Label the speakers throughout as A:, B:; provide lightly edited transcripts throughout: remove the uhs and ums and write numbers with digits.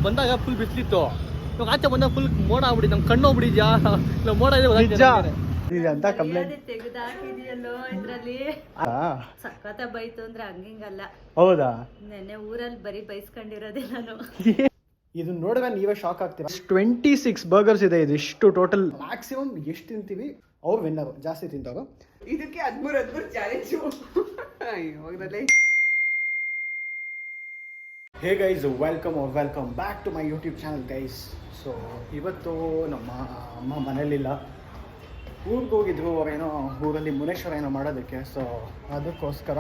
A: ಬಂದಾಗ ಫುಲ್ ಬಿಸಿಲಿತ್ತು, ಇವಾಗ ಆಚೆ ಬಂದಾಗ ಫುಲ್ ಮೋಡ ಆಗ್ಬಿಡಿ, ನಮ್ ಕಣ್ಣು ಹೋಗ್ಬಿಡಿದ್ಯಾ ಇಲ್ಲ ಮೋಡ ಇದೆ ಅಂತ ಕಂಪ್ಲೇಂಟ್
B: ತೆಗೆದಾಕಿದೆಯಲ್ಲೋ ಇದ್ರಲ್ಲಿ ಸಖತ ಬೈತು ಅಂದ್ರೆ ಹಂಗಿಂಗಲ್ಲ.
A: ಹೌದಾ?
B: ನೆನ್ನೆ ಊರಲ್ಲಿ ಬರೀ ಬೈಸ್ಕೊಂಡಿರೋದೇ ನಾನು.
A: ಇದು ನೋಡಿದ್ರೆ ನೀವೇ ಶಾಕ್ ಆಗ್ತೀರಾ. 26 ಬರ್ಗರ್ಸ್ ಇದೆ ಇದು. ಇಷ್ಟು ಟೋಟಲ್ ಮ್ಯಾಕ್ಸಿಮಮ್ ಎಷ್ಟು ತಿಂತೀವಿ ಅವ್ರು ವಿನ್ನರು, ಜಾಸ್ತಿ ತಿಂತಾರೋ.
B: ಇದಕ್ಕೆ 13 challenge.
A: Hey guys, welcome back to my YouTube channel guys. So ಇವತ್ತು ನಮ್ಮ ಅಮ್ಮ ಮನೇಲಿಲ್ಲ, ಊರಿಗೆ ಹೋಗಿದ್ರು ಅವರೇನೋ ಊರಲ್ಲಿ ಮುನೇಶ್ವರ ಏನೋ ಮಾಡೋದಕ್ಕೆ. ಸೊ ಅದಕ್ಕೋಸ್ಕರ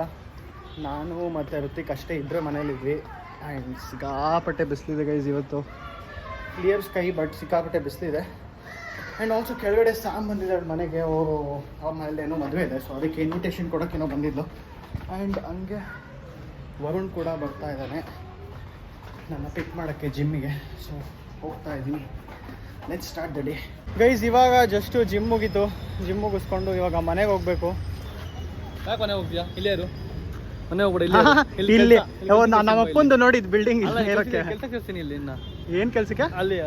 A: ನಾನು ಮತ್ತು ಋತಿಕ್ ಅಷ್ಟೇ ಇಬ್ಬರೇ ಮನೇಲಿದ್ವಿ. ಆ್ಯಂಡ್ ಸಿಕ್ಕಾಪಟ್ಟೆ ಬಿಸಿಲಿದೆ ಗೈಸ್ ಇವತ್ತು. ಕ್ಲಿಯರ್ ಸ್ಕೈ ಬಟ್ ಸಿಕ್ಕಾಪಟ್ಟೆ ಬಿಸಿಲಿದೆ. ಆ್ಯಂಡ್ ಆಲ್ಸೋ ಕೆಳಗಡೆ ಸ್ಯಾಮ್ ಬಂದಿದ್ದಾರೆ ಮನೆಗೆ. ಅವರು ಅವ್ರ ಮನೇಲಿ ಏನೋ ಮದುವೆ ಇದೆ, ಸೊ ಅದಕ್ಕೆ ಇನ್ವಿಟೇಷನ್ ಕೊಡೋಕ್ಕೇನೋ ಬಂದಿದ್ದು. ಆ್ಯಂಡ್ ಹಂಗೆ ವರುಣ್ ಕೂಡ ಬರ್ತಾ ಇದ್ದಾನೆ ನನ್ನ ಪಿಕ್ ಮಾಡೋಕ್ಕೆ ಜಿಮ್ಮಿಗೆ. ಸೊ ಹೋಗ್ತಾ ಇದ್ದೀನಿ. Let's start the day guys. ಇವಾಗ ಜಸ್ಟು ಜಿಮ್ ಮುಗೀತು. ಜಿಮ್ ಮುಗಿಸ್ಕೊಂಡು ಇವಾಗ ಮನೆಗೆ ಹೋಗಬೇಕು. ಯಾಕೆ ಮನೆಗೆ ಹೋಗ್ತೀಯಾ? ಇಲ್ಲೇ ಇರು. ಮನೆ ಹೋಗ್ಬಿಡ. ಇಲ್ಲಿ ನಮ್ಮ ಅಪ್ಪಂದು ನೋಡಿದ್ ಬಿಲ್ಡಿಂಗ್ ಇರೋಕ್ಕೆ ಕೆಲಸಕ್ಕೆ ಇಲ್ಲಿ. ಇನ್ನ ಏನು ಕೆಲಸಕ್ಕೆ? ಅಲ್ಲಿ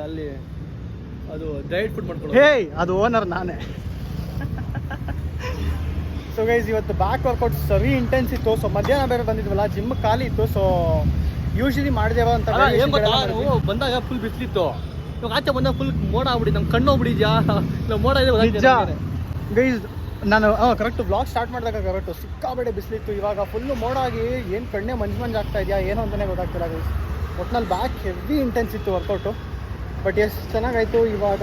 A: ಅದು ಡೈಟ್ ಫುಡ್ ಮಾಡ್ಕೊಳ್ಳೋ. ಹೇಯ್, ಅದು ಓನರ್ ನಾನೇ. ಸೊ ಗೈಸ್ ಇವತ್ತು ಬ್ಯಾಕ್ ವರ್ಕೌಟ್ ಸರಿ ಇಂಟೆನ್ಸ್ ಇತ್ತು. ಸೊ ಮಧ್ಯಾಹ್ನ ಬೇರೆ ಬಂದಿದ್ವಲ್ಲ, ಜಿಮ್ ಖಾಲಿ ಇತ್ತು. ಸೊ ಯೂಶಲಿ ಮಾಡಿದೇವ ಅಂತ ಬಂದಾಗ ಫುಲ್ ಬಿಸಿಲಿತ್ತು, ಇವಾಗ ಆಚೆ ಬಂದಾಗ ಫುಲ್ ಮೋಡ ಆಗ್ಬಿಡಿ, ನಮ್ ಕಣ್ಣು ಹೋಗ್ಬಿಡಿದ್ಯಾ ಇಲ್ಲ ಮೋಡ ಇದೆ ಗೈಸ್. ನಾನು ಕರೆಕ್ಟ್ ಬ್ಲಾಗ್ ಸ್ಟಾರ್ಟ್ ಮಾಡಿದಾಗ ಕರೆಕ್ಟು ಸಿಕ್ಕಾಬೇಡೆ ಬಿಸಿಲಿತ್ತು. ಇವಾಗ ಫುಲ್ಲು ಮೋಡ ಆಗಿ ಏನು ಕಣ್ಣೆ ಮಂಜು ಆಗ್ತಾ ಇದೆಯಾ ಏನೋ ಅಂತಲೇ ಗೊತ್ತಾಗ್ತಿಲ್ಲ ಗೈಸ್. ಒಟ್ನಲ್ಲಿ ಬ್ಯಾಕ್ ಹೆವಿ ಇಂಟೆನ್ಸ್ ಇತ್ತು ವರ್ಕೌಟು. ಬಟ್ ಎಷ್ಟು ಚೆನ್ನಾಗಾಯಿತು. ಇವಾಗ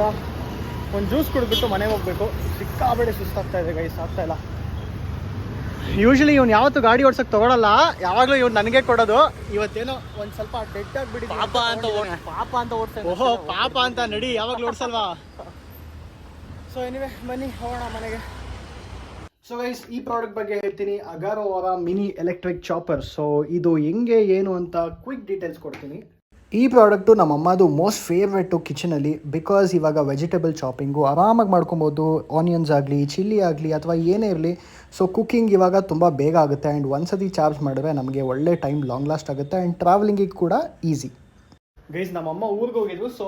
A: ಒಂದು ಜ್ಯೂಸ್ ಕುಡಿದ್ಬಿಟ್ಟು ಮನೆಗೆ ಹೋಗಬೇಕು. ಸಿಕ್ಕಾಬೇಡೆ ಸುಸ್ತಾಗ್ತಾ ಇದೆ ಗೈಸ್, ಆಗ್ತಾಯಿಲ್ಲ. ಯೂಶಲಿ ಇವ್ನು ಯಾವತ್ತು ಗಾಡಿ ಓಡ್ಸೋಕ್ಕೆ ತೊಗೊಳಲ್ಲ, ಯಾವಾಗಲೂ ಇವ್ನು ನನಗೆ ಕೊಡೋದು. ಇವತ್ತೇನೋ ಒಂದು ಸ್ವಲ್ಪ ಡೆಡ್ ಆಗಿಬಿಡಿ. ಪಾಪ ಅಂತ ಓಡಿಸ್ತಾ. ಓಹೋ ಪಾಪ ಅಂತ ನಡಿ, ಯಾವಾಗಲೂ ಓಡಿಸಲ್ವಾ? ಸೊ ಎನಿವೆ ಬನ್ನಿ ಹೋಗೋಣ ಮನೆಗೆ. ಸೊ ಗೈಸ್, ಈ ಪ್ರಾಡಕ್ಟ್ ಬಗ್ಗೆ ಹೇಳ್ತೀನಿ. ಅಗಾರೋ ಅವರ ಮಿನಿ ಎಲೆಕ್ಟ್ರಿಕ್ ಚಾಪರ್. ಸೊ ಇದು ಹೆಂಗೆ ಏನು ಅಂತ ಕ್ವಿಕ್ ಡೀಟೇಲ್ಸ್ ಕೊಡ್ತೀನಿ. ಈ ಪ್ರಾಡಕ್ಟು ನಮ್ಮಮ್ಮದು ಮೋಸ್ಟ್ ಫೇವ್ರೆಟು ಕಿಚನಲ್ಲಿ. ಬಿಕಾಸ್ ಇವಾಗ ವೆಜಿಟೇಬಲ್ ಚಾಪಿಂಗು ಆರಾಮಾಗಿ ಮಾಡ್ಕೊಬೋದು. ಆನಿಯನ್ಸ್ ಆಗಲಿ, ಚಿಲ್ಲಿ ಆಗಲಿ ಅಥವಾ ಏನೇ ಇರಲಿ. ಸೊ ಕುಕ್ಕಿಂಗ್ ಇವಾಗ ತುಂಬ ಬೇಗ ಆಗುತ್ತೆ. ಆ್ಯಂಡ್ ಒಂದ್ಸತಿ ಚಾರ್ಜ್ ಮಾಡಿದ್ರೆ ನಮಗೆ ಒಳ್ಳೆ ಟೈಮ್ ಲಾಂಗ್ ಲಾಸ್ಟ್ ಆಗುತ್ತೆ. ಆ್ಯಂಡ್ ಟ್ರಾವೆಲಿಂಗಿಗೆ ಕೂಡ ಈಸಿ. ಗೈಸ್, ನಮ್ಮಮ್ಮ ಊರಿಗೆ ಹೋಗಿದ್ರು. ಸೊ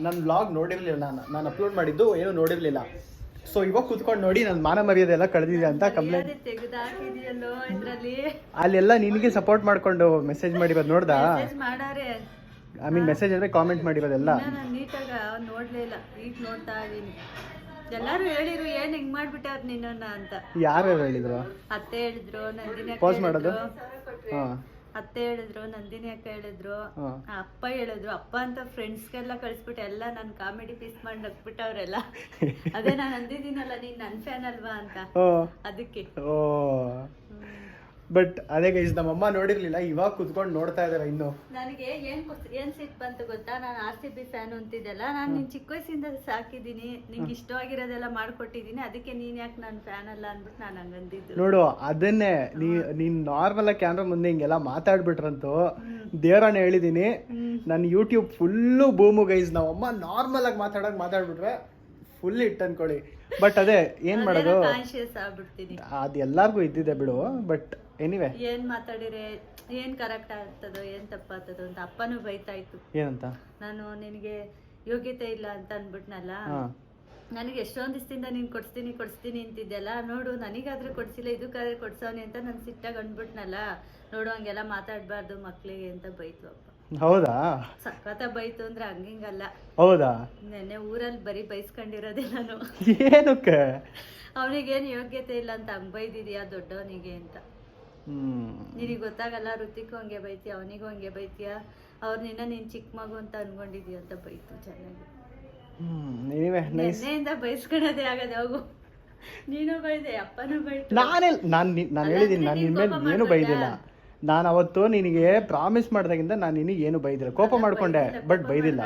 A: ನನ್ನ ವ್ಲಾಗ್ ನೋಡಿರಲಿಲ್ಲ, ನಾನು ಅಪ್ಲೋಡ್ ಮಾಡಿದ್ದು ಏನೂ ನೋಡಿರಲಿಲ್ಲ. ಸೊ ಇವಾಗ ಕುತ್ಕೊಂಡು ನೋಡಿ ನನ್ನ ಮಾನ ಮರ್ಯಾದೆ ಎಲ್ಲ ಕಳೆದಿದೆ ಅಂತ ಕಂಪ್ಲೇಂಟ್.
B: ತೆಗೆದಾಕಿದೆಯಲ್ಲೋ ಇದ್ರಲ್ಲಿ.
A: ಅಲ್ಲೆಲ್ಲ ನಿನಗೆ ಸಪೋರ್ಟ್ ಮಾಡ್ಕೊಂಡು ಮೆಸೇಜ್ ಮಾಡಿರೋದು ನೋಡ್ದಾ? ಐ ಮೀನ್ ಮೆಸೇಜ್ ಅಂದರೆ ಕಾಮೆಂಟ್ ಮಾಡಿರೋದೆಲ್ಲ
B: ನಾನು ನೀಟಾಗ ನೋಡ್ಲೇ ಇಲ್ಲ. ಈಗ ನೋಡ್ತಾ ಇದೀನಿ. ಎಲ್ಲರೂ ಹೇಳಿದ್ರು ಏನ್ ಹಿಂಗ್ ಮಾಡ್ಬಿಟ್ಟಾರ ನಿನ್ನ ಅಂತ.
A: ಯಾರು ಹೇಳಿದ್ರು?
B: ಅತ್ತೆ ಹೇಳಿದ್ರು, ನಂದಿನಿ
A: ಪಾಸ್ ಮಾಡೋದು.
B: ಅತ್ತೆ ಹೇಳಿದ್ರು, ನಂದಿನಿ ಅಕ್ಕ ಹೇಳಿದ್ರು, ಅಪ್ಪ ಹೇಳಿದ್ರು. ಅಪ್ಪ ಅಂತ ಫ್ರೆಂಡ್ಸ್ಗೆಲ್ಲ ಕಳಿಸ್ಬಿಟ್ಟು ಎಲ್ಲ ನನ್ ಕಾಮಿಡಿ ಪೀಸ್ ಮಾಡಿ ನಗ್ಬಿಟ್ಟವ್ರೆಲ್ಲ. ಅದೇ ನಾನು ಅಂದಿದ್ದೀನಲ್ಲ, ನೀನ್ ನನ್ ಫ್ಯಾನ್ ಅಲ್ವಾ ಅಂತ, ಅದಕ್ಕೆ.
A: ಬಟ್ ಅದೇ ಗೈಸ್, ನಮ್ಮಮ್ಮ ನೋಡಿರ್ಲಿಲ್ಲ, ಇವಾಗ ಕುತ್ಕೊಂಡು ನೋಡ್ತಾ ಇದಾರೆ. ಇನ್ನು ನನಗೆ
B: ಏನ್ ಸಿಟ್ ಬಂತು ಗೊತ್ತಾ? ನಾನು RCB ಫ್ಯಾನ್ ಅಂತಿದ್ದೆಲ್ಲ. ನಾನು ನಿನ್ ಚಿಕ್ಕ ವಯಸ್ಸಿಂದ ಸಾಕಿದ್ದೀನಿ, ನಿಂಗೆ ಇಷ್ಟವಾಗಿರೋದೆಲ್ಲ ಮಾಡ್ಕೊಟ್ಟಿದ್ದೀನಿ, ಅದಕ್ಕೆ ನೀನ್ ಯಾಕೆ ನನ್ನ ಫ್ಯಾನ್ ಅಲ್ಲ ಅಂದ್ಬಿಟ್ಟು ನಾನು ಹಂಗಂದಿದ್ದು
A: ನೋಡು. ಅದನ್ನೇ ನೀನ್ ನಾರ್ಮಲ್ ಆಗಿ ಕ್ಯಾಮ್ರಾ ಮುಂದೆ ಹಿಂಗೆಲ್ಲ ಮಾತಾಡ್ಬಿಟ್ರಂತೂ ದೇವರನ್ನ ಹೇಳಿದೀನಿ, ನನ್ನ ಯೂಟ್ಯೂಬ್ ಫುಲ್ಲು ಬೂಮು ಗೈಸ್. ನಮ್ಮಮ್ಮ ನಾರ್ಮಲ್ ಆಗಿ ಮಾತಾಡ್ಬಿಟ್ರೆ ಫುಲ್ ಇಟ್ ಅನ್ಕೊಳ್ಳಿ. ಬಟ್ ಅದೇ ಏನ್ ಮಾಡೋದು, ಅದು ಎಲ್ಲಾರ್ಗು ಇದ್ದಿದೆ ಬಿಡು. ಬಟ್ ಎನಿವೆ,
B: ಏನ್ ಮಾತಾಡಿರೆ ಏನ್ ಕರೆಕ್ಟ್ ಆಗ್ತದೋ ಏನ್ ತಪ್ಪಾಗ್ತದೋ ಅಂತ ಅಪ್ಪನೂ ಬೈತಾ ಇತ್ತು.
A: ಏನಂತ?
B: ನಾನು ನಿನಗೆ ಯೋಗ್ಯತೆ ಇಲ್ಲ ಅಂತ ಅನ್ಬಿಟ್ನಲ್ಲ. ನನಗೆ ಎಷ್ಟೊಂದ್ ದಿವಸದಿಂದ ನೀನ್ ಕೊಡ್ಸ್ತೀನಿ ಅಂತಿದ್ದೆಲ್ಲ. ನೋಡು, ನನಗಾದ್ರೆ ಕೊಡ್ಸಿಲ್ಲ, ಇದಕ್ಕಾದ್ರೆ ಕೊಡ್ಸವನಿ ಅಂತ ನನ್ ಸಿಟ್ಟಾಗ ಅಂದ್ಬಿಟ್ನಲ್ಲ. ನೋಡು, ಹಂಗೆಲ್ಲ ಮಾತಾಡ್ಬಾರ್ದು ಮಕ್ಳಿಗೆ ಅಂತ ಬೈತು ಅಪ್ಪ.
A: ಹೌದಾ?
B: ಸಖತ ಬೈತು ಅಂದ್ರೆ ಹಂಗಿಂಗಲ್ಲ.
A: ಹೌದಾ?
B: ನೆನ್ನೆ ಊರಲ್ಲಿ ಬರೀ ಬೈಸ್ಕೊಂಡಿರೋದೇ ನಾನು.
A: ಏನಕ್ಕೆ?
B: ಅವನಿಗೇನು ಯೋಗ್ಯತೆ ಇಲ್ಲ ಅಂತ ಹಂಗ್ ಬೈದಿದ್ಯಾ ದೊಡ್ಡವನಿಗೆ ಅಂತ. ನಿನಗೆ ಗೊತ್ತಾಗಲ್ಲ, ಋತಿಕ್ ಹಂಗೆ ಬೈತೀಯ, ಅವನಿಗೂ ಹಂಗೆ ಬೈತೀಯ, ಅವ್ರು ನೀನ್ ಚಿಕ್ಕ ಮಗು ಅಂತ ಅನ್ಕೊಂಡಿದ್ಯಾ ಅಂತ ಬೈತು ಚೆನ್ನಾಗಿ. ನೆನ್ನೆಯಿಂದ ಬೈಸ್ಕೊಳ್ಳೋದೇ ಆಗದೆ. ಹೋಗು, ನೀನು ಬೈದೆ, ಅಪ್ಪನೂ ಬೈತು.
A: ನಾನು ಹೇಳಿದೀನಿ, ನಾನು ನಿನ್ ಮೇಲೆ ಏನು ಬೈದಿಲ್ಲ. ನಾನು ಅವತ್ತು ನಿನಗೆ ಪ್ರಾಮಿಸ್ ಮಾಡ್ದಾಗಿಂದ ನಾನು ನಿನಗೆ ಏನು ಬೈದಿಲ್ಲ. ಕೋಪ ಮಾಡ್ಕೊಂಡೆ, ಬಟ್ ಬೈದಿಲ್ಲ.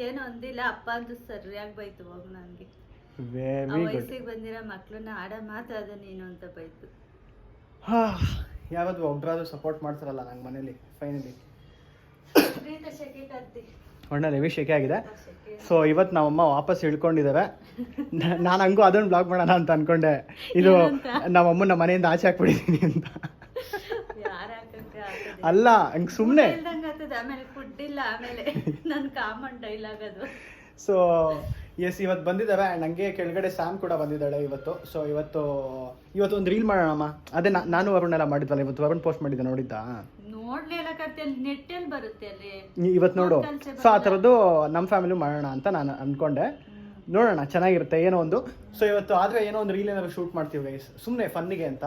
B: ಏನು ಅಂದಿಲ್ಲ. ಅಪ್ಪ ಅಂತೂ ಸರಿಯಾಗಿ ಬೈತು. ಹೋಗು, ನನ್ಗೆ
A: ವೆರಿ ಗುಡ್.
B: ವಯಸ್ಸಿಗೆ ಬಂದಿರೋ ಮಕ್ಳನ್ನ ಆಡ ಮಾತಾದ ನೀನು ಅಂತ ಬೈತು.
A: ಯಾವತ್ತು ಒಬ್ರಾದ್ರೂ ಸಪೋರ್ಟ್ ಮಾಡ್ತಾರಲ್ಲ ನಂಗೆ ಮನೇಲಿ. ಫೈನಲಿ ಒಳ್ಳೆ ಹೆವಿ ಶೆಕೆ ಆಗಿದೆ. ಸೊ ಇವತ್ತು ನಮ್ಮಮ್ಮ ವಾಪಸ್ ಇಳ್ಕೊಂಡಿದ್ದಾರೆ. ನಾನು ಹಂಗೂ ಅದನ್ನು ಬ್ಲಾಗ್ ಮಾಡೋಣ ಅಂತ ಅನ್ಕೊಂಡೆ. ಇದು ನಮ್ಮಮ್ಮನ ಮನೆಯಿಂದ ಆಚೆ ಹಾಕ್ಬಿಟ್ಟಿದ್ದೀನಿ ಅಂತ. ಅಲ್ಲ, ಹಂಗೆ ಸುಮ್ಮನೆ
B: ಫುಡ್ ಇಲ್ಲ ಆಮೇಲೆ ನನ್ನ ಕಾಮನ್ ಡೈಲಾಗ್ ಅದು.
A: ಸೊ ಎಸ್, ಇವತ್ತು ಬಂದಿದ್ದಾವೆ ಆ್ಯಂಡ್ ಹಂಗೆ ಕೆಳಗಡೆ ಸ್ಯಾಮ್ ಕೂಡ ಬಂದಿದ್ದಾಳೆ ಇವತ್ತು. ಸೊ ಇವತ್ತು ಒಂದು ರೀಲ್ ಮಾಡೋಣಮ್ಮ. ಅದೇ ನಾನು ವರುಣ್ ಎಲ್ಲ ಮಾಡಿದ್ವಲ್ಲ, ಇವತ್ತು ವರುಣ್ ಪೋಸ್ಟ್ ಮಾಡಿದ್ದೆ, ನೋಡಿದ್ದಾ?
B: ನೋಡ್ಲಿಲ್ಲ ಕತ್ತೆ, ನೆಟ್ಟಲ್ಲಿ ಬರುತ್ತೆ ಅಲ್ಲಿ
A: ಇವತ್ತು ನೋಡು. ಸೊ ಆ ಥರದ್ದು ನಮ್ಮ ಫ್ಯಾಮಿಲಿ ಮಾಡೋಣ ಅಂತ ನಾನು ಅಂದ್ಕೊಂಡೆ. ನೋಡೋಣ, ಚೆನ್ನಾಗಿರುತ್ತೆ ಏನೋ ಒಂದು. ಸೊ ಇವತ್ತು ಆದರೆ ಏನೋ ಒಂದು ರೀಲ್ ಏನಾದ್ರು ಶೂಟ್ ಮಾಡ್ತೀವಿ ಗೈಸ್, ಸುಮ್ಮನೆ ಫನ್ನಿಗೆ ಅಂತ.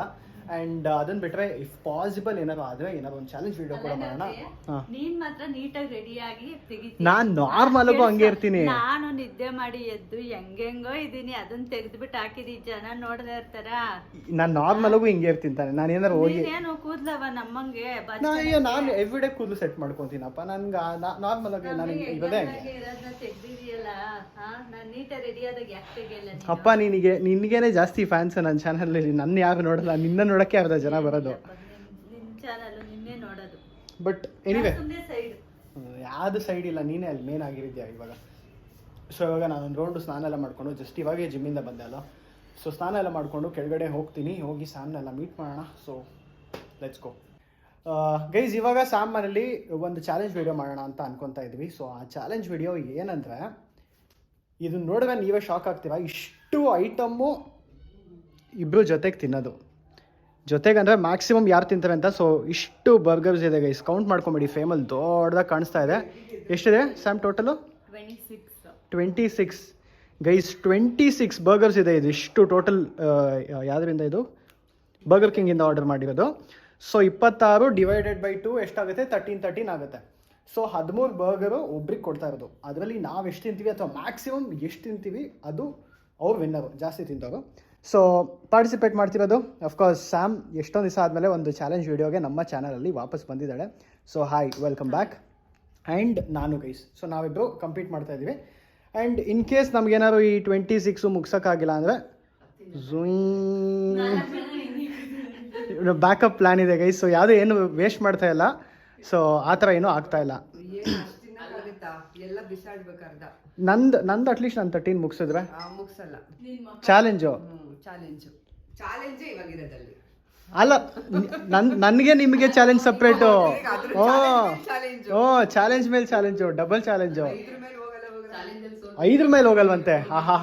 A: ಆ್ಯಂಡ್ ಅದನ್ನ ಬಿಟ್ಟರೆ ಇಫ್ ಪಾಸಿಬಲ್ ಏನಾದ್ರು ಆದರೆ ಏನಾದ್ರು ಒಂದು ಚಾಲೆಂಜ್ ವಿಡಿಯೋ ಕೂಡ ಮಾಡೋಣ.
B: ನೀನ್ ಮಾತ್ರ ನೀಟಾಗಿ ರೆಡಿಯಾಗಿ ತೆಗಿತೀನಿ.
A: ನಾನು ನಾರ್ಮಲ್ಗೂ ಹಂಗೆ ಇರ್ತೀನಿ.
B: ನಾನು ನಿದ್ದೆ ಮಾಡಿ ಎದ್ದು ಹೆಂಗೆಂಗೋ ಇದೀನಿ, ಅದನ್ನ ತೆಗೆದ್ಬಿಟ್ಟು ಹಾಕಿದಿ, ಜನ ನೋಡ್ತಾ ಇರ್ತಾರ.
A: ನಾನು ನಾರ್ಮಲ್ಗೂ ಹಿಂಗೆ ಇರ್ತೀನಿ ತಾನೆ. ನಾನು ಏನಾರು ಹೋಗಿ
B: ಏನು ಕೂದ್ಲವ ನಮ್ಮಂಗೆ
A: ನಾನು ಎವ್ರಿಡೇ ಕೂದಲು ಸೆಟ್ ಮಾಡ್ಕೊತೀನಪ್ಪ. ನನ್ಗೆ ನಾರ್ಮಲ್ ಆಗಿ ನಾನು ಇರೋದೇ ಹಂಗೆ.
B: ತೆಗ್ದಿದೀಯಲ್ಲ, ನಾನು ನೀಟಾಗಿ ರೆಡಿ ಆದಾಗ ಯಾಕೆ ತೆಗಿಯಲ್ಲ?
A: ಅಪ್ಪ ನಿನಗೇನೆ ಜಾಸ್ತಿ ಫ್ಯಾನ್ಸ್ ನನ್ನ ಚಾನಲಲ್ಲಿ. ನನ್ನ ಯಾರು ನೋಡಲ್ಲ, ನಿನ್ನ ನೋಡಕ್ಕೆ ಅರ್ಧ ಜನ ಬರೋದು.
B: ನಿನ್ನ ಚಾನಲ್ ನಿನ್ನೆ ನೋಡೋದು.
A: ಬಟ್ ಎನಿವೆ
B: ಸೈಡ್
A: ಯಾವುದು ಸೈಡ್ ಇಲ್ಲ, ನೀನೇ ಅಲ್ಲಿ ಮೇನ್ ಆಗಿರಿದ್ಯಾ ಇವಾಗ. ಸೊ ಇವಾಗ ನಾನೊಂದು ರೌಂಡು ಸ್ನಾನ ಎಲ್ಲ ಮಾಡಿಕೊಂಡು ಜಸ್ಟ್ ಇವಾಗೇ ಜಿಮ್ಮಿಂದ ಬಂದೆ ಅಲ್ಲ. ಸೊ ಸ್ನಾನ ಎಲ್ಲ ಮಾಡಿಕೊಂಡು ಕೆಳಗಡೆ ಹೋಗ್ತೀನಿ, ಹೋಗಿ ಸ್ಯಾಮ್ನೆಲ್ಲ ಮೀಟ್ ಮಾಡೋಣ. So let's go guys. ಇವಾಗ ಸ್ಯಾಮ್ ಮನೇಲಿ ಒಂದು ಚಾಲೆಂಜ್ ವಿಡಿಯೋ ಮಾಡೋಣ ಅಂತ ಅನ್ಕೊತಾ ಇದ್ವಿ. ಸೊ ಆ ಚಾಲೆಂಜ್ ವಿಡಿಯೋ ಏನಂದರೆ, ಇದನ್ನ ನೋಡಿದ್ರೆ ನೀವೇ ಶಾಕ್ ಆಗ್ತೀರಾ. ಇಷ್ಟು ಐಟಮ್ಮು ಇಬ್ಬರು ಜೊತೆಗೆ ತಿನ್ನೋದು. ಜೊತೆಗಂದರೆ ಮ್ಯಾಕ್ಸಿಮಮ್ ಯಾರು ತಿಂತಾರೆ ಅಂತ. ಸೊ ಇಷ್ಟು ಬರ್ಗರ್ಸ್ ಇದೆ ಗೈಸ್, ಕೌಂಟ್ ಮಾಡ್ಕೊಂಬಿಡಿ. ಫೇಮಲ್ಲಿ ದೊಡ್ಡದಾಗಿ ಕಾಣಿಸ್ತಾ ಇದೆ. ಎಷ್ಟಿದೆ ಸ್ಯಾಮ್ ಟೋಟಲು? 26 ಗೈಸ್, 26 ಬರ್ಗರ್ಸ್ ಇದೆ. ಇದು ಇಷ್ಟು ಟೋಟಲ್ ಯಾವುದರಿಂದ? ಇದು ಬರ್ಗರ್ ಕಿಂಗಿಂದ ಆರ್ಡರ್ ಮಾಡಿರೋದು. ಸೊ 26 ಡಿವೈಡೆಡ್ ಬೈ 2 ಎಷ್ಟಾಗುತ್ತೆ? 13 ಆಗುತ್ತೆ. ಸೊ 13 ಬರ್ಗರು ಒಬ್ರಿಗೆ ಕೊಡ್ತಾ ಇರೋದು. ಅದರಲ್ಲಿ ನಾವು ಎಷ್ಟು ತಿಂತೀವಿ ಅಥವಾ ಮ್ಯಾಕ್ಸಿಮಮ್ ಎಷ್ಟು ತಿಂತೀವಿ ಅದು ಅವ್ರು ವಿನ್ನರು, ಜಾಸ್ತಿ ತಿಂದವರು. ಸೊ ಪಾರ್ಟಿಸಿಪೇಟ್ ಮಾಡ್ತಿರೋದು ಅಫ್ಕೋರ್ಸ್ ಸ್ಯಾಮ್. ಎಷ್ಟೊಂದು ದಿವಸ ಆದಮೇಲೆ ಒಂದು ಚಾಲೆಂಜ್ ವಿಡಿಯೋಗೆ ನಮ್ಮ ಚಾನಲಲ್ಲಿ ವಾಪಸ್ ಬಂದಿದ್ದಾಳೆ. So hi, welcome back. And ನಾನು ಗೈಸ್, ಸೊ ನಾವಿಬ್ಬರು ಕಂಪ್ಲೀಟ್ ಮಾಡ್ತಾ ಇದ್ದೀವಿ. ಆ್ಯಂಡ್ ಇನ್ ಕೇಸ್ ನಮಗೇನಾದ್ರು ಈ 26 ಮುಗ್ಸೋಕ್ಕಾಗಿಲ್ಲ ಅಂದರೆ ಬ್ಯಾಕಪ್ ಪ್ಲ್ಯಾನ್ ಇದೆ ಗೈಸ್. ಸೊ ಯಾವುದೂ ಏನು ವೇಸ್ಟ್ ಮಾಡ್ತಾ ಇಲ್ಲ. ಸೊ ಆ ಥರ ಏನೂ ಆಗ್ತಾ ಇಲ್ಲ. ನಂದು ಅಟ್ಲೀಸ್ಟ್ ನಾನು 13 ಮುಗಿಸಿದ್ರೆ ಚಾಲೆಂಜು ಅಲ್ಲ. ನನಗೆ ನಿಮಗೆ ಚಾಲೆಂಜ್ ಸಪ್ರೇಟು. ಓ ಚಾಲೆಂಜ್ ಮೇಲೆ ಚಾಲೆಂಜು, ಡಬಲ್ ಚಾಲೆಂಜು. 5 ಮೇಲೆ ಹೋಗಲ್ವಂತೆ. ಹಾ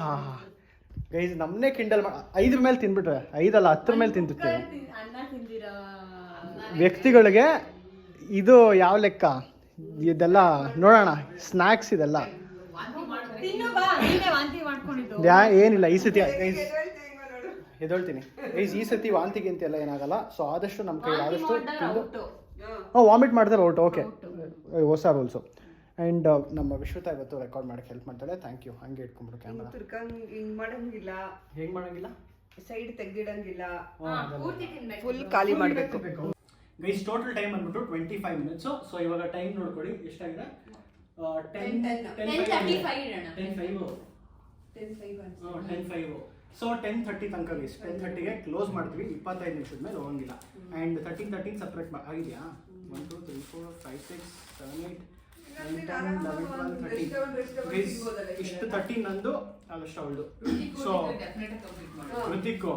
A: ಗೈಸ್, ನಮ್ಮನ್ನೇ ಕಿಂಡಲ್ 5 ಮೇಲೆ ತಿನ್ಬಿಟ್ರೆ, 5 ಅಲ್ಲ 10 ಮೇಲೆ ತಿಂತಿರ್ತೀವಿ ವ್ಯಕ್ತಿಗಳಿಗೆ. ಇದು ಯಾವ ಲೆಕ್ಕ? ಇದೆಲ್ಲ ನೋಡೋಣ, ಸ್ನ್ಯಾಕ್ಸ್ ಇದೆಲ್ಲ ಏನಿಲ್ಲ. ಈ ಸತಿ ಎದೊಳ್ತೀನಿ ಗೈಸ್, ಈ ಸತಿ ವಾಂತಿಗಿಂತ ಎಲ್ಲ ಏನಾಗಲ್ಲ. ಸೊ ಆದಷ್ಟು ನಮ್ಮ ಕೈ ಆದಷ್ಟು ತಿಂದು ವಾಮಿಟ್ ಮಾಡಿದ್ರೆ ಔಟ್. ಓಕೆ, ಹೊಸ ರೂಲ್ಸು. ಆ್ಯಂಡ್ ನಮ್ಮ ವಿಶ್ವತಾ ಇವತ್ತು ರೆಕಾರ್ಡ್ ಮಾಡೋಕ್ಕೆ ಹೆಲ್ಪ್ ಮಾಡ್ತಾಳೆ. Thank you. ಹಂಗೆ ಇಟ್ಕೊಂಡ್ಬಿಡು ಕ್ಯಾಮ್ರಾ.
C: ಹಿಂಗೆ ಮಾಡಂಗಿಲ್ಲ.
A: ಹೇಗೆ ಮಾಡಂಗಿಲ್ಲ?
C: ಸೈಡ್ ತೆಗ್ದಿಡಂಗಿಲ್ಲ, ಫುಲ್ ಖಾಲಿ ಮಾಡಬೇಕು.
A: ಗೈಸ್ ಟೋಟಲ್ ಟೈಮ್ ಬಂದ್ಬಿಟ್ಟು 25 ಮಿನಿಟ್ಸು. ಸೊ ಇವಾಗ ಟೈಮ್ ನೋಡ್ಕೊಳ್ಳಿ ಎಷ್ಟಾಗಿದೆ. 10:05. ಸೊ 10:30 ತನಕ ಗೈಸ್. 10:30ಗೆ ಕ್ಲೋಸ್ ಮಾಡ್ತೀವಿ. 25 ನಿಮಿಷದ ಮೇಲೆ ಹೋಗಂಗಿಲ್ಲ. ಆ್ಯಂಡ್ 13 ಸಪ್ರೇಟ್ ಆಗಿದೆಯಾ? 1 2 3 4 5 6 7 8 9 10 11 12 13 ಗೈಸ್. ಇಷ್ಟು 13 ನಂದು, ಅದಷ್ಟು ಅವಳದು. ಸೊ ಋತಿಕ್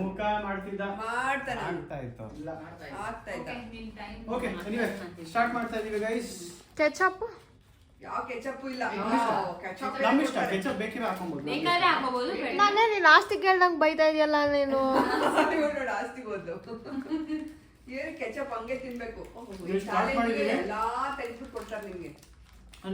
A: ಮುಖ ಮಾಡ್ತಿದ್ದ, ಆಗ್ತಾ ಇತ್ತು. ಓಕೆ, ಎನಿವೆ ಸ್ಟಾರ್ಟ್ ಮಾಡ್ತಾ ಇದೀವಿ ಗೈಸ್.
D: ಕೆಚಪ್
C: ಯಾವ ಕೆಚಪ್ ಇಲ್ಲ.
A: ನಮ್ಮ ಇಷ್ಟ, ಕೆಚಪ್ ಬೇಕಿದ್ರೆ ಹಾಕೊಂಬೋದು.
D: ನಾನೇ ನೀನು ಆಸ್ತಿ ಕೇಳ್ದಂಗೆ ಬೈತಾ ಇದೆಯಲ್ಲ ನೀನು.
C: ನೋಡಿ ಆಸ್ತಿ ಬಂದು ಏನು ಕೆಚಪ್ ಹಂಗೆ ತಿನ್ಬೇಕು. ಎಲ್ಲಾ ತೆಗೆದು ಕೊಡ್ತಾರೆ ನಿಮ್ಗೆ.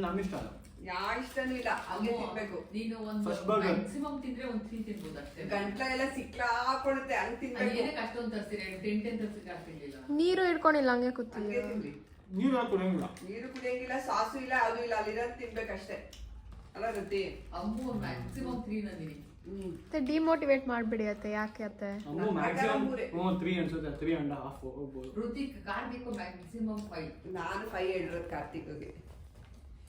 A: ನಮ್ಮ ಇಷ್ಟ ಅಲ್ಲ,
C: ಯಾವ ಇಷ್ಟನೂ ಇಲ್ಲ, ಹಂಗೆ ತಿನ್ಬೇಕು.
E: ನೀನು ಒಂದು ಮ್ಯಾಕ್ಸಿಮಮ್ ತಿಂದ್ರೆ ಒಂದು 3 ತಿನ್ಬೋದು ಅಷ್ಟೇ.
C: ಗಂಟ್ಲ ಎಲ್ಲ ಸಿಕ್ಕಾಕೊಡುತ್ತೆ, ಹಂಗೆ ತಿನ್ಬೇಕು.
E: ಏನಕ್ಕೆ ಅಷ್ಟೊಂದು ತರ್ಸಿರಿ? 10 ತರ್ಸಿದ್ರೆ ಆಗ್ತಿರ್ಲಿಲ್ಲ.
D: ನೀರು ಇಟ್ಕೊಂಡಿಲ್ಲ, ಹಂಗೆ
C: ಹಂಗೆ
D: ಕೂತಿದ್ದೆ.
C: ತಿನ್ಲಿ.
A: ನೀರು ಕುಡಿಯಂಗಿಲ್ಲ,
C: ನೀರು ಕುಡಿಯಂಗಿಲ್ಲ, ಸಾಸು ಇಲ್ಲ, ಅದು ಇಲ್ಲ, ಅಲ್ಲಿರೋದು ತಿನ್ಬೇಕಷ್ಟೇ ಅಲ್ಲ ಋತಿ?
E: ಅಮ್ಮು ಮ್ಯಾಕ್ಸಿಮಮ್ 3 ನಂದಿನಿ.
D: ಡಿಮೋಟಿವೇಟ್ ಮಾಡ್ಬಿಡಿ ಅತ್ತೆ. ಯಾಕೆ ಅತ್ತೆ?
A: ಮ್ಯಾಕ್ಸಿಮಮ್ 3 ಅನ್ಸುತ್ತೆ, 3.5 ಹೋಗ್ಬೋದು.
E: ಋತಿಕ್ ಕಾರ್ತಿಕ್ ಮ್ಯಾಕ್ಸಿಮಮ್ 5.
C: ನಾನು 5 ಹೇಳಿರೋದು ಕಾರ್ತಿಕ್ಗೆ.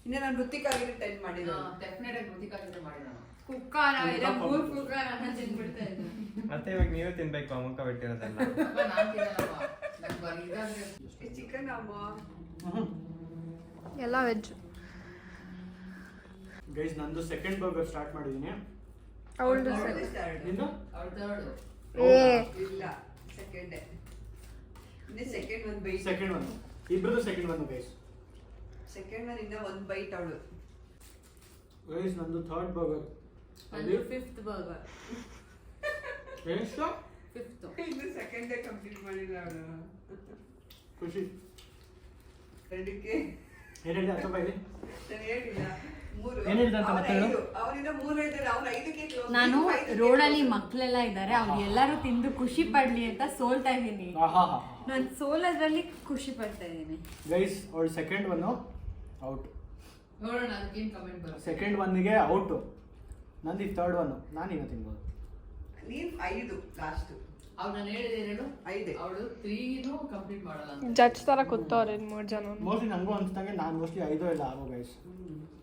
C: ಇನ್ನು ನಾನು ಋತಿಕ್ ಆಗಿದ್ರೆ 10 ಮಾಡಿದ್ರು.
E: ಡೆಫಿನೆಟ್ ಆಗಿ ಋತಿಕ್ ಆಗಿದ್ರೆ ಮಾಡಿ ನಾನು
B: ಕುಕ್ಕಾರ ಇಲ್ಲ 3 ಕುಕ್ಕಾರ ಅನ್ನ ತಿನ್ಬಿಡ್ತಾ ಇದ್ದೆ.
F: ಮತ್ತೆ ಇವಾಗ ನೀವೇ ತಿನ್ಬೇಕು ಅಮ್ಮಕ್ಕ ಬಿಟ್ಟಿರೋದಲ್ಲ.
E: ನಾನು ತಿನ್ನಲ್ಲಪ್ಪ, ನಂಗೆ ಬರೀ ಇದಾದ್ರೆ
C: ಚಿಕನ್ ಅಮ್ಮ
D: ಎಲ್ಲ ವೆಜ್.
A: ಗೈಸ್ ನಂದು ಸೆಕೆಂಡ್ ಬರ್ಗರ್ ಸ್ಟಾರ್ಟ್ ಮಾಡಿದ್ದೀನಿ.
D: ಅವಳದು
A: ನಿಂದು?
E: ಅವ್ರ ಥರ್ಡ್.
C: ಇಲ್ಲ ಸೆಕೆಂಡ್. ಇನ್ನೇ ಸೆಕೆಂಡ್ ಒಂದು ಬೈ.
A: ಸೆಕೆಂಡ್ ಒಂದು, ಇಬ್ರದ್ದು ಸೆಕೆಂಡ್ ಒಂದು ಗೈಸ್.
C: ಸೆಕೆಂಡ್ ಒನ್ ಇನ್ನ ಒಂದ್ ಬೈಟ್ ಅವಳು.
A: ಗೈಸ್ ನಂದು ಥರ್ಡ್ ಬರ್ಗರ್.
B: ನಂದು 5th ಬರ್ಗರ್.
A: ಎಷ್ಟು?
B: 5th.
C: ಇನ್ನು ಸೆಕೆಂಡ್ ಡೇ ಕಂಪ್ಲೀಟ್ ಮಾಡಿಲ್ಲ ಅವಳು.
A: ಖುಷಿ.
C: ಎರಡಕ್ಕೆ
A: ಏನು ಹೇಳಿದೆ ಅಕ್ಕ ಬೈಲಿ?
C: ನಾನು ಹೇಳಿಲ್ಲ. 3.
A: ಏನ್ ಹೇಳ್ದೆ ಅಂತ ಮತ್ತೆ ಹೇಳು?
C: ಅವನಿಂದ 3 ಹೇಳಿದ್ರೆ ಅವ್ನು 5ಕ್ಕೆ close.
D: ನಾನು
C: 5ಕ್ಕೆ
D: ರೋಡಲ್ಲಿ
C: close.
D: ಮಕ್ಳೆಲ್ಲ ಇದ್ದಾರೆ, ಅವ್ರು ಎಲ್ಲರೂ ತಿಂದು ಖುಷಿ ಪಡ್ಲಿ ಅಂತ ಸೋಲ್ತಾ ಇದ್ದೀನಿ. ನಾನು ಸೋಲೋದ್ರಲ್ಲಿ ಖುಷಿ ಪಡ್ತಾ ಇದ್ದೀನಿ.
A: ಗೈಸ್ ಅವಳು ಸೆಕೆಂಡ್ ಒನ್ನು ಔಟ್.
E: ನೋಡೋಣ ಅದಕ್ಕೇನು ಕಮೆಂಟ್ ಬರುತ್ತೆ.
A: ಸೆಕೆಂಡ್ ಒನ್ನಿಗೆ ಔಟು. ನಂದು ಈಗ ಥರ್ಡ್ ಒನ್ನು. ನಾನು ಈಗ ತಿನ್ಬೋದು.
C: ನೀನ್ 5 ಲಾಸ್ಟ್.
E: ಅವ್ರು ನಾನು ಹೇಳಿದೆ 2
C: 5.
E: ಅವಳು 3 ಕಂಪ್ಲೀಟ್ ಮಾಡಲ್ಲ ಅಂತ.
D: ಜಡ್ಜ್ ತರ ಕೂತವ್ರೆ 3 ಜನ.
A: ಮೋಸ್ಟ್ಲಿ ನನಗೂ ಅನ್ಸ್ದಂಗೆ ನಾನು ಮೋಸ್ಟ್ಲಿ 5 ಇಲ್ಲ 6 ಗೈಸ್.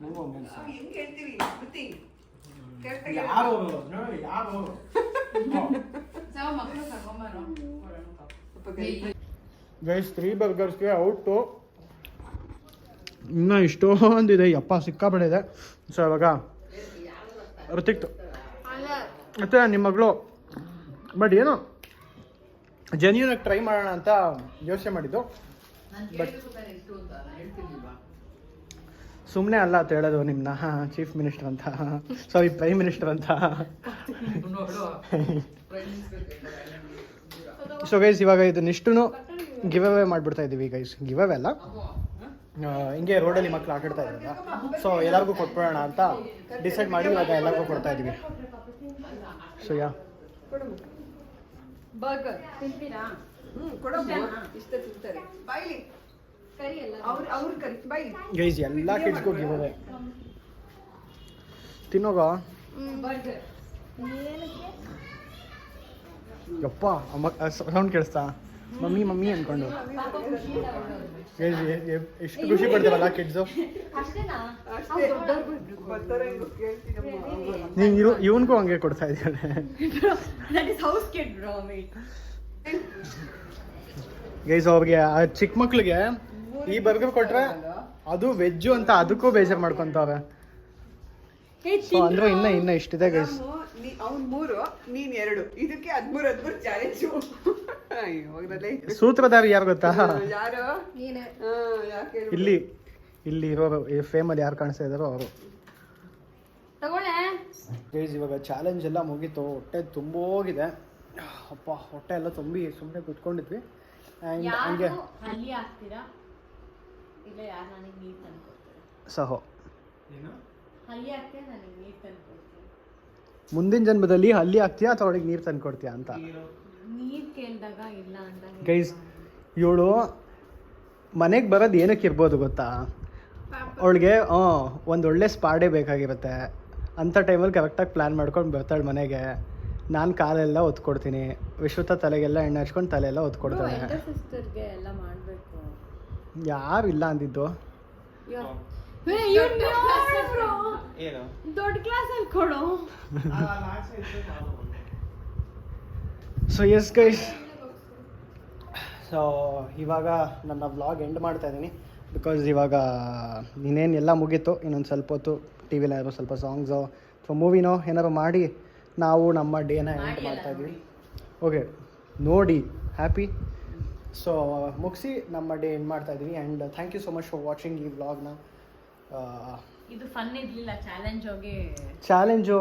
A: ನನಗೂ ಹಂಗೆ ಅನ್ಸ್ತಾ.
C: ಹೆಂಗ್ ಹೇಳ್ತೀವಿ ಕೃತಿ? ಕರೆಕ್ಟಾಗಿ
A: ಯಾರು ನೋಡಿ ಯಾರು
E: ಸಾವ ಮಕ್ಕಳು ಕರ್ಕೊಂಬಾರೋ ಕೊಡೋಣ ಪಾಪ.
A: ಗೈಸ್ 3 ಬರ್ಗರ್ಸ್ಗೆ ಔಟು. ಇನ್ನೂ ಇಷ್ಟೊಂದಿದೆ, ಯಪ್ಪ ಸಿಕ್ಕಾಪಟ್ಟಿದೆ. ಸೊ ಇವಾಗ ಋತಿಕ್ತು ಮತ್ತು ನಿಮ್ಮ ಮಗಳು ಬಟ್ ಏನು ಜೆನ್ಯೂನ್ ಆಗಿ ಟ್ರೈ ಮಾಡೋಣ ಅಂತ ಯೋಚನೆ ಮಾಡಿದ್ದು.
E: ನಾನು ಕೇಳಿದ್ರು ಬೇರೆ ಎಷ್ಟು ಅಂತ ನಾನು ಹೇಳ್ತಿರ್ಲಿಲ್ವಾ?
A: ಸುಮ್ಮನೆ ಅಲ್ಲ ಅಂತ ಹೇಳೋದು ನಿಮ್ಮನ್ನ ಚೀಫ್ ಮಿನಿಸ್ಟರ್ ಅಂತ, ಸಾರಿ ಪ್ರೈಮ್ ಮಿನಿಸ್ಟರ್ ಅಂತ.
E: ನೋಡು ಪ್ರೈಮ್ ಮಿನಿಸ್ಟರ್
A: ಸೊ ಗೈಸ್ ಇವಾಗ ಇದನ್ನಿಷ್ಟು ಗಿವ್ ಅವೇ ಮಾಡಿಬಿಡ್ತಾ ಇದ್ದೀವಿ ಗೈಸ್. ಗಿವ್ ಅವೇ ಅಲ್ಲ, ಹಿಂಗೆ ರೋಡಲ್ಲಿ ಮಕ್ಕಳು ಆಟಾಡ್ತಾ ಇದ್ದಾರೆ. ಸೊ ಎಲ್ಲರಿಗೂ ಕೊಟ್ಬಿಡೋಣ ಅಂತ ಡಿಸೈಡ್ ಮಾಡಿ ಇವಾಗ ಎಲ್ಲರಿಗೂ ಕೊಡ್ತಾ ಇದ್ದೀವಿ. ಸೊ ಯಾ
B: ಬರ್ಗರ್ ತಿಂತೀರಾ?
C: ಕೊಡಮ್ಮ ಇಷ್ಟ ತಿಂತಾರೆ. ಬಾಯ್ಲಿ
B: ಕರಿ ಎಲ್ಲ.
C: ಅವ್ರು ಕರಿ ಬಾಯ್ಲಿ.
A: ಗೈಸ್ ಎಲ್ಲ ಕಿಡ್ಸ್ಗೂ ಗಿವ್ ಅವೇ. ತಿನ್ನೋಗ
B: ಬರ್ಗರ್.
A: ಯಪ್ಪ ಸೌಂಡ್ ಕೇಳಿಸ್ತಾ? ಮಮ್ಮಿ ಮಮ್ಮಿ ಅಂದ್ಕೊಂಡು. ಗೈಸ್ ಎಷ್ಟು ಖುಷಿ ಪಡ್ತೀವಲ್ಲ ಕಿಡ್ಸು.
B: ಅಷ್ಟೇನಾ?
C: ಅಷ್ಟೇ ಬರ್ತಾರೆ ಕೇಳ್ತೀನಮ್ಮ.
A: ನೀನು ಇವನ್ಗೂ ಹಂಗೆ ಕೊಡ್ತಾ ಇದ್ದಾಳೆ.
D: That is house kid bro mate.
A: Guys ಅವ್ರಿಗೆ ಆ ಚಿಕ್ಕ ಮಕ್ಳಿಗೆ ಈ ಬರ್ಗರ್ ಕೊಟ್ರೆ ಅದು ವೆಜ್ಜು ಅಂತ ಅದಕ್ಕೂ ಬೇಜಾರು ಮಾಡ್ಕೊಂತವ್ರೆ. ಸೊ ಅಂದ್ರೆ ಇನ್ನ ಇಷ್ಟಿದೆ ಗೈಸ್.
C: ಅವ್ನು 3 ನೀನ್ 2 ಇದಕ್ಕೆ 13 ಚಾಲೆಂಜು. ಹೋಗ್ರಲ್ಲೇ
A: ಸೂತ್ರಧಾರಿ ಯಾರು ಗೊತ್ತಾ?
C: ಯಾರು?
D: ನೀನೆ.
C: ಯಾಕೆ
A: ಇಲ್ಲಿ ಇರೋರು ಈ ಫೇಮಲ್ಲಿ ಯಾರು ಕಾಣಿಸ್ತಾ ಇದ್ದಾರೋ ಅವರು.
D: ತಗೊಳ್ಳೆ.
A: ಗೈಸ್ ಇವಾಗ ಚಾಲೆಂಜ್ ಎಲ್ಲ ಮುಗೀತು. ಹೊಟ್ಟೆ ತುಂಬೋಗಿದೆ. ಅಪ್ಪ ಹೊಟ್ಟೆ ಎಲ್ಲ ತುಂಬಿ ಸುಮ್ಮನೆ ಕುತ್ಕೊಂಡಿದ್ವಿ. ಆ್ಯಂಡ್ ಹಂಗೆ
B: ಹಲ್ಲಿ ಹಾಕ್ತೀರಾ ಇಲ್ಲ ಯಾರು ನನಗೆ ನೀರು ತಂದ್ಕೊಡ್ತೀರಾ?
A: ಸಹೋ
B: ಹಲ್ಲಿ ಹಾಕ್ತೀರಾ ನನಗೆ ನೀರು ತಂದ್ಕೊಡ್ತೀರಾ?
A: ಮುಂದಿನ ಜನ್ಮದಲ್ಲಿ ಹಲ್ಲಿ ಹಾಕ್ತೀಯಾ ಅಥವಾ ಅವಳಿಗೆ ನೀರು ತಂದು ಕೊಡ್ತೀಯಾ ಅಂತ.
B: ನೀರು ಕೇಳಿದಾಗ ಇಲ್ಲ ಅಂತ
A: ಗೈಸ್ ಇವಳು ಮನೆಗೆ ಬರೋದು ಏನಕ್ಕೆ ಇರ್ಬೋದು ಗೊತ್ತಾ? ಅವಳಿಗೆ ಒಂದೊಳ್ಳೆ ಸ್ಪಾಡೇ ಬೇಕಾಗಿರುತ್ತೆ. ಅಂಥ ಟೈಮಲ್ಲಿ ಕರೆಕ್ಟಾಗಿ ಪ್ಲ್ಯಾನ್ ಮಾಡ್ಕೊಂಡು ಬರ್ತಾಳೆ ಮನೆಗೆ. ನಾನು ಕಾಲೆಲ್ಲ ಒತ್ಕೊಡ್ತೀನಿ, ವಿಶ್ವತ ತಲೆಗೆಲ್ಲ ಎಣ್ಣೆ ಹಚ್ಕೊಂಡು ತಲೆಯೆಲ್ಲ ಒತ್ಕೊಡ್ತಾಳೆ.
B: ಸಿಸ್ಟರ್ಗೆ ಎಲ್ಲ ಮಾಡಬೇಕು.
A: ಯಾರು ಇಲ್ಲ ಅಂದಿದ್ದು?
F: ಏನು
D: ದೊಡ್ಡ ಕ್ಲಾಸ್ ಅಲ್ಲಿ ಕೊಡು.
A: ಸೊ ಎಸ್ ಗೈಸ್, ಸೊ ಇವಾಗ ನನ್ನ ವ್ಲಾಗ್ ಎಂಡ್ ಮಾಡ್ತಾ ಇದ್ದೀನಿ. ಬಿಕಾಸ್ ಇವಾಗ ಇನ್ನೇನು ಎಲ್ಲ ಮುಗೀತು. ಇನ್ನೊಂದು ಸ್ವಲ್ಪ ಹೊತ್ತು ಟಿ ವಿಲಿ ಏನಾದ್ರು ಸ್ವಲ್ಪ ಸಾಂಗ್ಸು ಅಥವಾ ಮೂವಿನೋ ಏನಾದ್ರು ಮಾಡಿ ನಾವು ನಮ್ಮ ಡೇನ ಎಂಡ್ ಮಾಡ್ತಾ ಇದ್ದೀವಿ. ಓಕೆ ನೋಡಿ ಹ್ಯಾಪಿ. ಸೊ ಮುಗಿಸಿ ನಮ್ಮ ಡೇ ಎಂಡ್ ಮಾಡ್ತಾ ಇದ್ದೀವಿ. And thank you so much for watching ಈ ವ್ಲಾಗ್ನ.
B: ಇದು ಫನ್ ಇರಲಿಲ್ಲ,
A: ಚಾಲೆಂಜು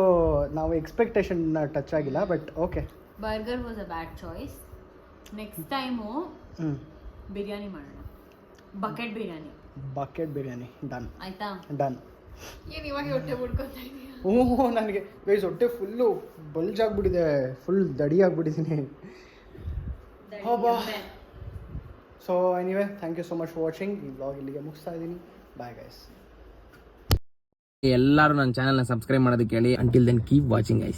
A: ನಾವು ಎಕ್ಸ್ಪೆಕ್ಟೇಷನ್ನ ಟಚ್ ಆಗಿಲ್ಲ, but okay.
B: Burger was a bad choice. Next time biryani ಮಾಡೋಣ, ಬಕೆಟ್ ಬಿರಿಯಾನಿ ಡನ್ ಆಯ್ತಾ?
A: ಡನ್.
D: ಏನ್ ಇವಾಗ ಹೊಟ್ಟೆ ಬಿಡ್ಕೊತಾ ಇದೀಯ?
A: ನನಗೆ ಗೈಸ್ ಹೊಟ್ಟೆ ಫುಲ್ಲು ಬಲ್ಜ್ ಆಗಿಬಿಟ್ಟಿದೆ, ಫುಲ್ ದಡಿ ಆಗಿಬಿಟ್ಟಿದ್ದೀನಿ. So anyway thank you so much for watching. ಈ ವ್ಲಾಗ್ ಇಲ್ಲಿಗೆ ಮುಗಿಸ್ತಾ ಇದ್ದೀನಿ. Bye guys.
G: ಎಲ್ಲರೂ ನನ್ನ ಚಾನೆಲ್ನ ಸಬ್ಸ್ಕ್ರೈಬ್ ಮಾಡೋದಕ್ಕೆ ಹೇಳಿ. Until then keep watching guys.